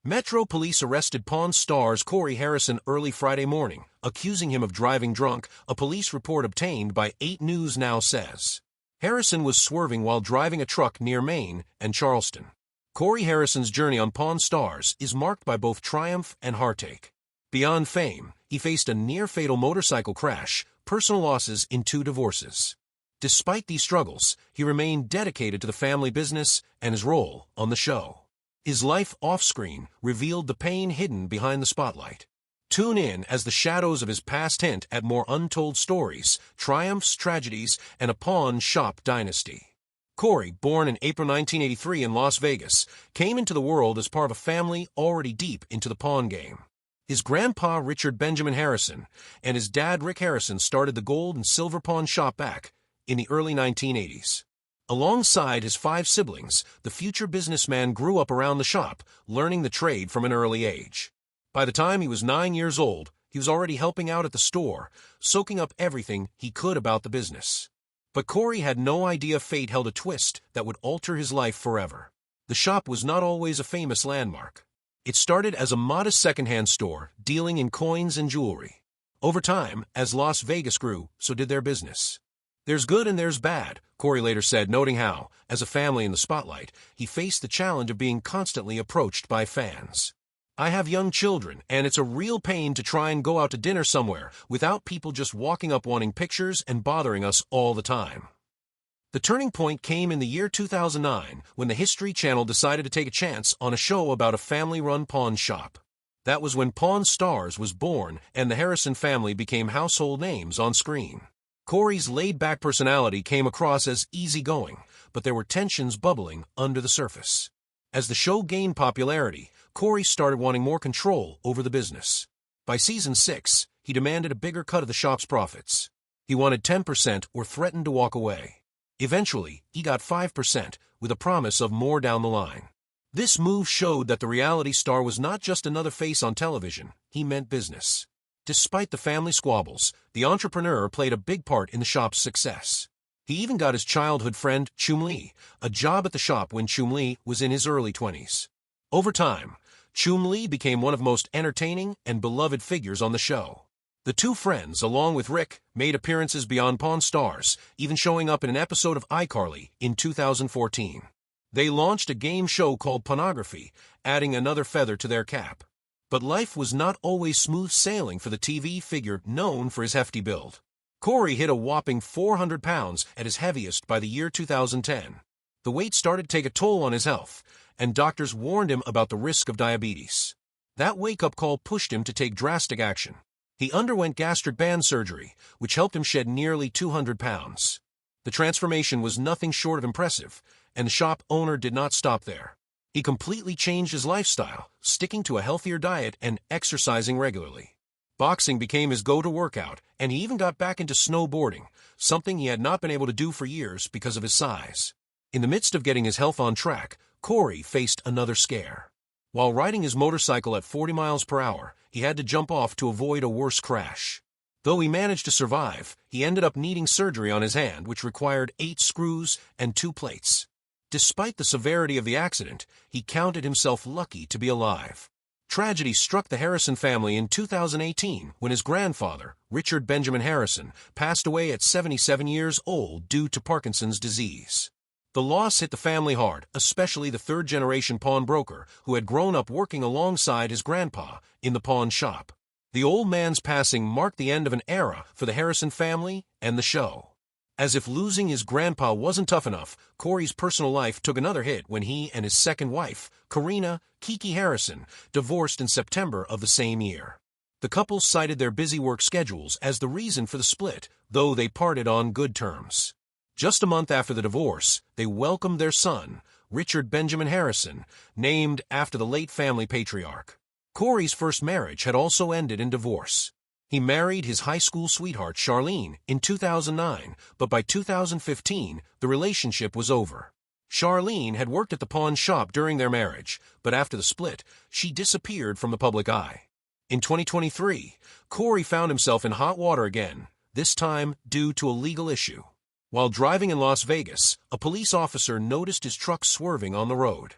Metro police arrested Pawn Stars Corey Harrison early Friday morning, accusing him of driving drunk, a police report obtained by 8 News Now says. Harrison was swerving while driving a truck near Maine and Charleston. Corey Harrison's journey on Pawn Stars is marked by both triumph and heartache. Beyond fame, he faced a near-fatal motorcycle crash, personal losses in 2 divorces. Despite these struggles, he remained dedicated to the family business and his role on the show. His life off-screen revealed the pain hidden behind the spotlight. Tune in as the shadows of his past hint at more untold stories, triumphs, tragedies, and a pawn shop dynasty. Corey, born in April 1983 in Las Vegas, came into the world as part of a family already deep into the pawn game. His grandpa, Richard Benjamin Harrison, and his dad, Rick Harrison, started the gold and silver pawn shop back in the early 1980s. Alongside his 5 siblings, the future businessman grew up around the shop, learning the trade from an early age. By the time he was 9 years old, he was already helping out at the store, soaking up everything he could about the business. But Corey had no idea fate held a twist that would alter his life forever. The shop was not always a famous landmark. It started as a modest secondhand store, dealing in coins and jewelry. Over time, as Las Vegas grew, so did their business. There's good and there's bad, Corey later said, noting how, as a family in the spotlight, he faced the challenge of being constantly approached by fans. I have young children, and it's a real pain to try and go out to dinner somewhere without people just walking up wanting pictures and bothering us all the time. The turning point came in the year 2009 when the History Channel decided to take a chance on a show about a family-run pawn shop. That was when Pawn Stars was born and the Harrison family became household names on screen. Corey's laid-back personality came across as easygoing, but there were tensions bubbling under the surface. As the show gained popularity, Corey started wanting more control over the business. By season 6, he demanded a bigger cut of the shop's profits. He wanted 10% or threatened to walk away. Eventually, he got 5%, with a promise of more down the line. This move showed that the reality star was not just another face on television, he meant business. Despite the family squabbles, the entrepreneur played a big part in the shop's success. He even got his childhood friend, Chum Lee, a job at the shop when Chum Lee was in his early 20s. Over time, Chum Lee became one of the most entertaining and beloved figures on the show. The 2 friends, along with Rick, made appearances beyond Pawn Stars, even showing up in an episode of iCarly in 2014. They launched a game show called Pornography, adding another feather to their cap. But life was not always smooth sailing for the TV figure known for his hefty build. Corey hit a whopping 400 pounds at his heaviest by the year 2010. The weight started to take a toll on his health, and doctors warned him about the risk of diabetes. That wake-up call pushed him to take drastic action. He underwent gastric band surgery, which helped him shed nearly 200 pounds. The transformation was nothing short of impressive, and the shop owner did not stop there. He completely changed his lifestyle, sticking to a healthier diet and exercising regularly. Boxing became his go-to workout, and he even got back into snowboarding, something he had not been able to do for years because of his size. In the midst of getting his health on track, Corey faced another scare. While riding his motorcycle at 40 miles per hour, he had to jump off to avoid a worse crash. Though he managed to survive, he ended up needing surgery on his hand, which required 8 screws and 2 plates. Despite the severity of the accident, he counted himself lucky to be alive. Tragedy struck the Harrison family in 2018 when his grandfather, Richard Benjamin Harrison, passed away at 77 years old due to Parkinson's disease. The loss hit the family hard, especially the 3rd-generation pawnbroker who had grown up working alongside his grandpa in the pawn shop. The old man's passing marked the end of an era for the Harrison family and the show. As if losing his grandpa wasn't tough enough, Corey's personal life took another hit when he and his second wife, Karina Kiki Harrison, divorced in September of the same year. The couple cited their busy work schedules as the reason for the split, though they parted on good terms. Just a month after the divorce, they welcomed their son, Richard Benjamin Harrison, named after the late family patriarch. Corey's first marriage had also ended in divorce. He married his high school sweetheart, Charlene, in 2009, but by 2015, the relationship was over. Charlene had worked at the pawn shop during their marriage, but after the split, she disappeared from the public eye. In 2023, Corey found himself in hot water again, this time due to a legal issue. While driving in Las Vegas, a police officer noticed his truck swerving on the road.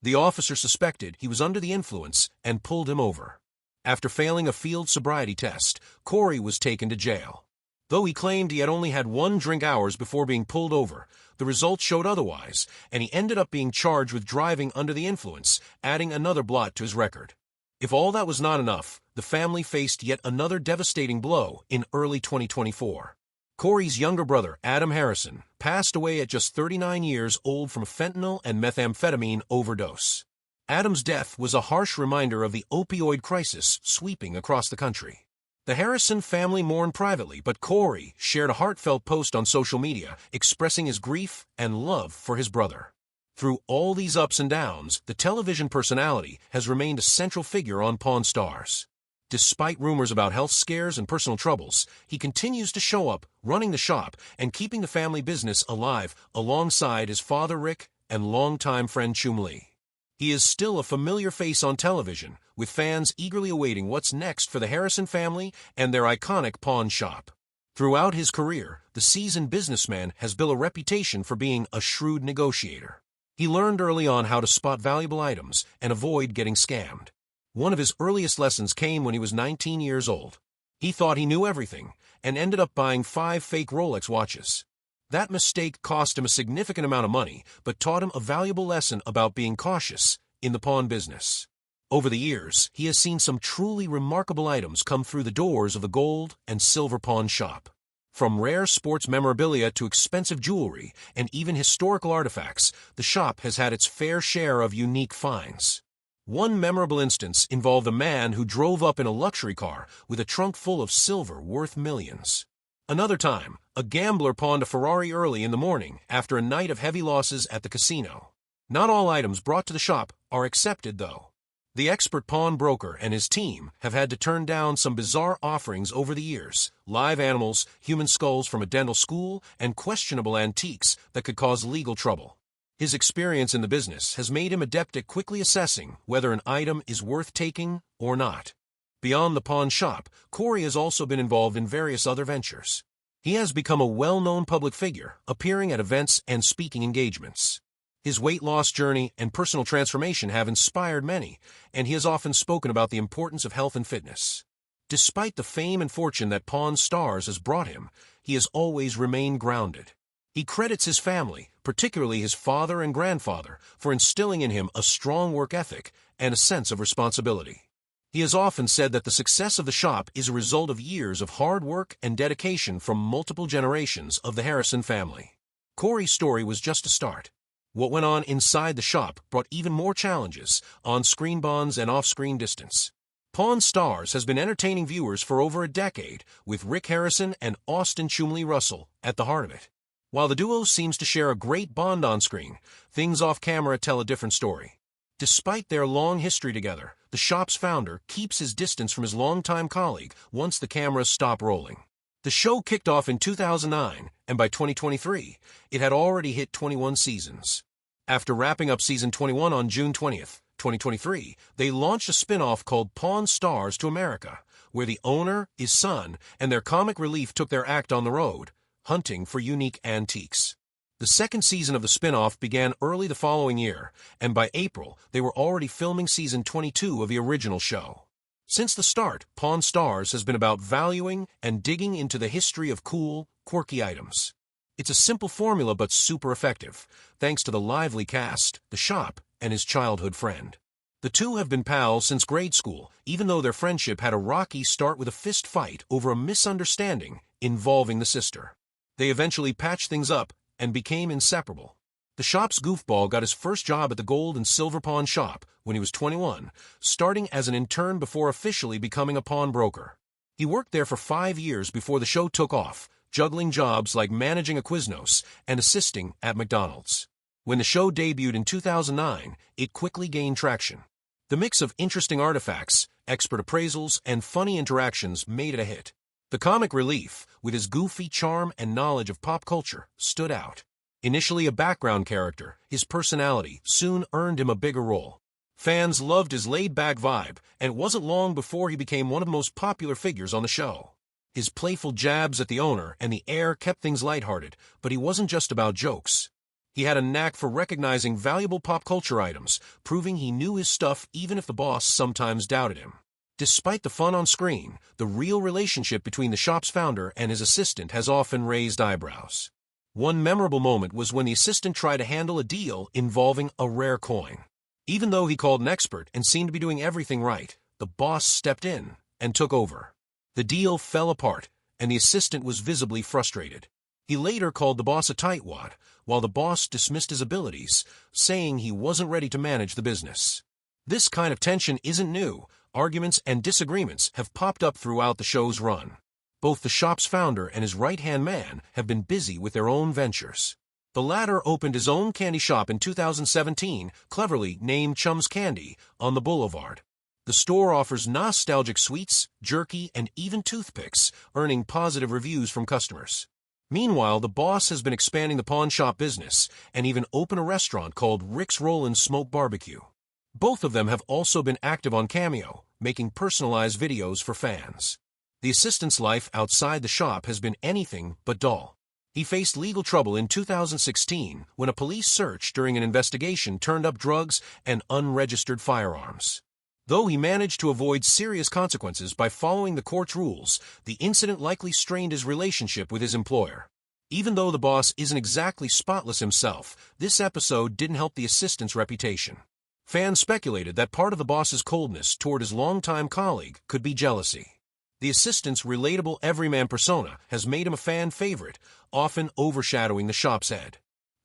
The officer suspected he was under the influence and pulled him over. After failing a field sobriety test, Corey was taken to jail. Though he claimed he had only had 1 drink hours before being pulled over, the results showed otherwise, and he ended up being charged with driving under the influence, adding another blot to his record. If all that was not enough, the family faced yet another devastating blow in early 2024. Corey's younger brother, Adam Harrison, passed away at just 39 years old from a fentanyl and methamphetamine overdose. Adam's death was a harsh reminder of the opioid crisis sweeping across the country. The Harrison family mourned privately, but Corey shared a heartfelt post on social media expressing his grief and love for his brother. Through all these ups and downs, the television personality has remained a central figure on Pawn Stars. Despite rumors about health scares and personal troubles, he continues to show up, running the shop and keeping the family business alive alongside his father Rick and longtime friend Chum Lee. He is still a familiar face on television, with fans eagerly awaiting what's next for the Harrison family and their iconic pawn shop. Throughout his career, the seasoned businessman has built a reputation for being a shrewd negotiator. He learned early on how to spot valuable items and avoid getting scammed. One of his earliest lessons came when he was 19 years old. He thought he knew everything and ended up buying 5 fake Rolex watches. That mistake cost him a significant amount of money, but taught him a valuable lesson about being cautious in the pawn business. Over the years, he has seen some truly remarkable items come through the doors of the gold and silver pawn shop. From rare sports memorabilia to expensive jewelry and even historical artifacts, the shop has had its fair share of unique finds. One memorable instance involved a man who drove up in a luxury car with a trunk full of silver worth millions. Another time, a gambler pawned a Ferrari early in the morning after a night of heavy losses at the casino. Not all items brought to the shop are accepted, though. The expert pawnbroker and his team have had to turn down some bizarre offerings over the years: live animals, human skulls from a dental school, and questionable antiques that could cause legal trouble. His experience in the business has made him adept at quickly assessing whether an item is worth taking or not. Beyond the pawn shop, Corey has also been involved in various other ventures. He has become a well-known public figure, appearing at events and speaking engagements. His weight loss journey and personal transformation have inspired many, and he has often spoken about the importance of health and fitness. Despite the fame and fortune that Pawn Stars has brought him, he has always remained grounded. He credits his family, particularly his father and grandfather, for instilling in him a strong work ethic and a sense of responsibility. He has often said that the success of the shop is a result of years of hard work and dedication from multiple generations of the Harrison family. Corey's story was just a start. What went on inside the shop brought even more challenges, on-screen bonds and off-screen distance. Pawn Stars has been entertaining viewers for over a decade, with Rick Harrison and Austin Chum Lee Russell at the heart of it. While the duo seems to share a great bond on screen, things off-camera tell a different story. Despite their long history together, the shop's founder keeps his distance from his longtime colleague once the cameras stop rolling. The show kicked off in 2009, and by 2023, it had already hit 21 seasons. After wrapping up season 21 on June 20th, 2023, they launched a spin-off called Pawn Stars to America, where the owner, his son, and their comic relief took their act on the road, hunting for unique antiques. The second season of the spin-off began early the following year, and by April, they were already filming season 22 of the original show. Since the start, Pawn Stars has been about valuing and digging into the history of cool, quirky items. It's a simple formula but super effective, thanks to the lively cast, the shop, and his childhood friend. The two have been pals since grade school, even though their friendship had a rocky start with a fist fight over a misunderstanding involving the sister. They eventually patched things up and became inseparable. The shop's goofball got his first job at the gold and silver pawn shop when he was 21, starting as an intern before officially becoming a pawnbroker. He worked there for 5 years before the show took off, juggling jobs like managing a Quiznos and assisting at McDonald's. When the show debuted in 2009, it quickly gained traction. The mix of interesting artifacts, expert appraisals, and funny interactions made it a hit. The comic relief, with his goofy charm and knowledge of pop culture, stood out. Initially a background character, his personality soon earned him a bigger role. Fans loved his laid-back vibe, and it wasn't long before he became one of the most popular figures on the show. His playful jabs at the owner and the air kept things lighthearted, but he wasn't just about jokes. He had a knack for recognizing valuable pop culture items, proving he knew his stuff even if the boss sometimes doubted him. Despite the fun on screen, the real relationship between the shop's founder and his assistant has often raised eyebrows. One memorable moment was when the assistant tried to handle a deal involving a rare coin. Even though he called an expert and seemed to be doing everything right, the boss stepped in and took over. The deal fell apart, and the assistant was visibly frustrated. He later called the boss a tightwad, while the boss dismissed his abilities, saying he wasn't ready to manage the business. This kind of tension isn't new. Arguments and disagreements have popped up throughout the show's run. Both the shop's founder and his right-hand man have been busy with their own ventures. The latter opened his own candy shop in 2017, cleverly named Chum's Candy, on the boulevard. The store offers nostalgic sweets, jerky, and even toothpicks, earning positive reviews from customers. Meanwhile, the boss has been expanding the pawn shop business and even opened a restaurant called Rick's Rollin' Smoke Barbecue. Both of them have also been active on Cameo, making personalized videos for fans. The assistant's life outside the shop has been anything but dull. He faced legal trouble in 2016 when a police search during an investigation turned up drugs and unregistered firearms. Though he managed to avoid serious consequences by following the court's rules, the incident likely strained his relationship with his employer. Even though the boss isn't exactly spotless himself, this episode didn't help the assistant's reputation. Fans speculated that part of the boss's coldness toward his longtime colleague could be jealousy. The assistant's relatable everyman persona has made him a fan favorite, often overshadowing the shop's head.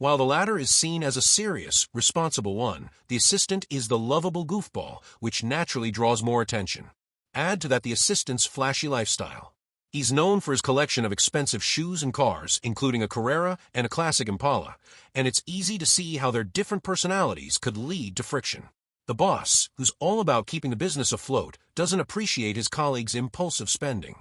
While the latter is seen as a serious, responsible one, the assistant is the lovable goofball, which naturally draws more attention. Add to that the assistant's flashy lifestyle. He's known for his collection of expensive shoes and cars, including a Carrera and a classic Impala, and it's easy to see how their different personalities could lead to friction. The boss, who's all about keeping the business afloat, doesn't appreciate his colleagues' impulsive spending.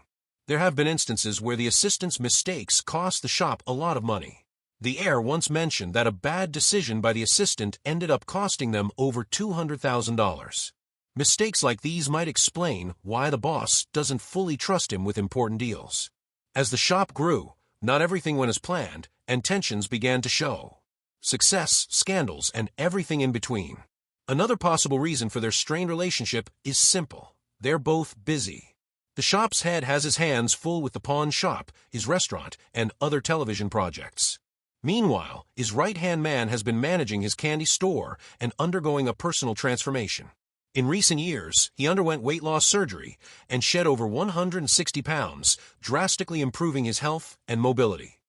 There have been instances where the assistant's mistakes cost the shop a lot of money. The heir once mentioned that a bad decision by the assistant ended up costing them over $200,000. Mistakes like these might explain why the boss doesn't fully trust him with important deals. As the shop grew, not everything went as planned, and tensions began to show. Success, scandals, and everything in between. Another possible reason for their strained relationship is simple. They're both busy. The shop's head has his hands full with the pawn shop, his restaurant, and other television projects. Meanwhile, his right-hand man has been managing his candy store and undergoing a personal transformation. In recent years, he underwent weight loss surgery and shed over 160 pounds, drastically improving his health and mobility.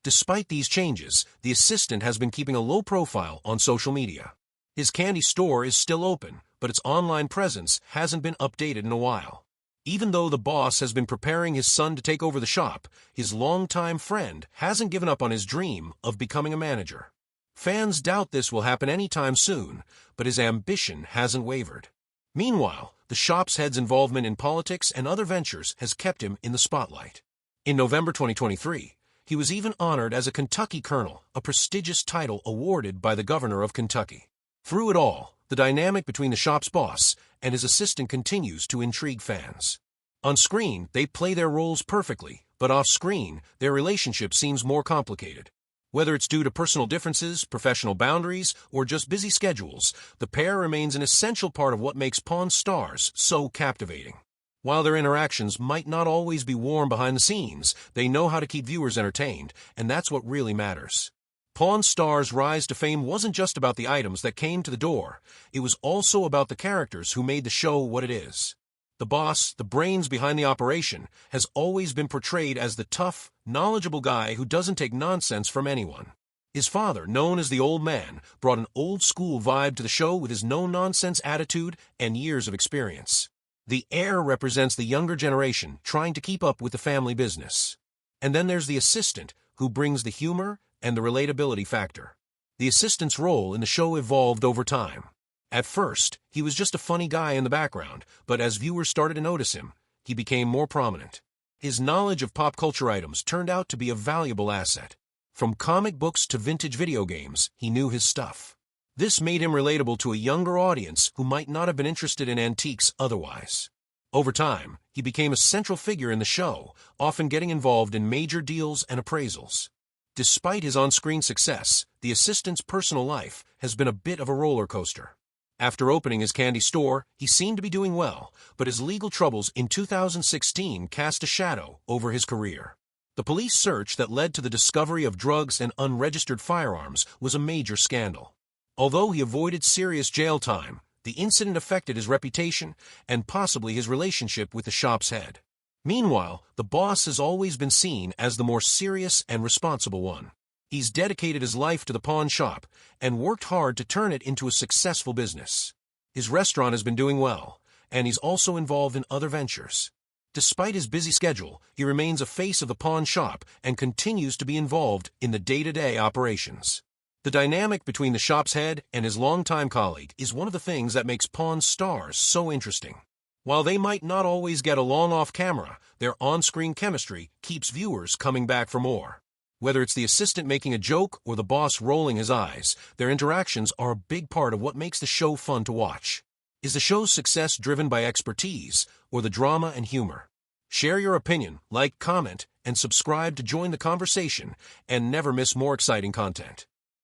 Despite these changes, the assistant has been keeping a low profile on social media. His candy store is still open, but its online presence hasn't been updated in a while. Even though the boss has been preparing his son to take over the shop, his longtime friend hasn't given up on his dream of becoming a manager. Fans doubt this will happen anytime soon, but his ambition hasn't wavered. Meanwhile, the shop's head's involvement in politics and other ventures has kept him in the spotlight. In November 2023, he was even honored as a Kentucky Colonel, a prestigious title awarded by the governor of Kentucky. Through it all, the dynamic between the shop's boss and his assistant continues to intrigue fans. On screen, they play their roles perfectly, but off-screen, their relationship seems more complicated. Whether it's due to personal differences, professional boundaries, or just busy schedules, the pair remains an essential part of what makes Pawn Stars so captivating. While their interactions might not always be warm behind the scenes, they know how to keep viewers entertained, and that's what really matters. Pawn Stars' rise to fame wasn't just about the items that came to the door, it was also about the characters who made the show what it is. The boss, the brains behind the operation, has always been portrayed as the tough, knowledgeable guy who doesn't take nonsense from anyone. His father, known as the Old Man, brought an old-school vibe to the show with his no-nonsense attitude and years of experience. The heir represents the younger generation trying to keep up with the family business. And then there's the assistant, who brings the humor and the relatability factor. The assistant's role in the show evolved over time. At first, he was just a funny guy in the background, but as viewers started to notice him, he became more prominent. His knowledge of pop culture items turned out to be a valuable asset. From comic books to vintage video games, he knew his stuff. This made him relatable to a younger audience who might not have been interested in antiques otherwise. Over time, he became a central figure in the show, often getting involved in major deals and appraisals. Despite his on-screen success, the assistant's personal life has been a bit of a roller coaster. After opening his candy store, he seemed to be doing well, but his legal troubles in 2016 cast a shadow over his career. The police search that led to the discovery of drugs and unregistered firearms was a major scandal. Although he avoided serious jail time, the incident affected his reputation and possibly his relationship with the shop's head. Meanwhile, the boss has always been seen as the more serious and responsible one. He's dedicated his life to the pawn shop and worked hard to turn it into a successful business. His restaurant has been doing well, and he's also involved in other ventures. Despite his busy schedule, he remains a face of the pawn shop and continues to be involved in the day-to-day operations. The dynamic between the shop's head and his longtime colleague is one of the things that makes Pawn Stars so interesting. While they might not always get along off-camera, their on-screen chemistry keeps viewers coming back for more. Whether it's the assistant making a joke or the boss rolling his eyes, their interactions are a big part of what makes the show fun to watch. Is the show's success driven by expertise or the drama and humor? Share your opinion, like, comment, and subscribe to join the conversation and never miss more exciting content.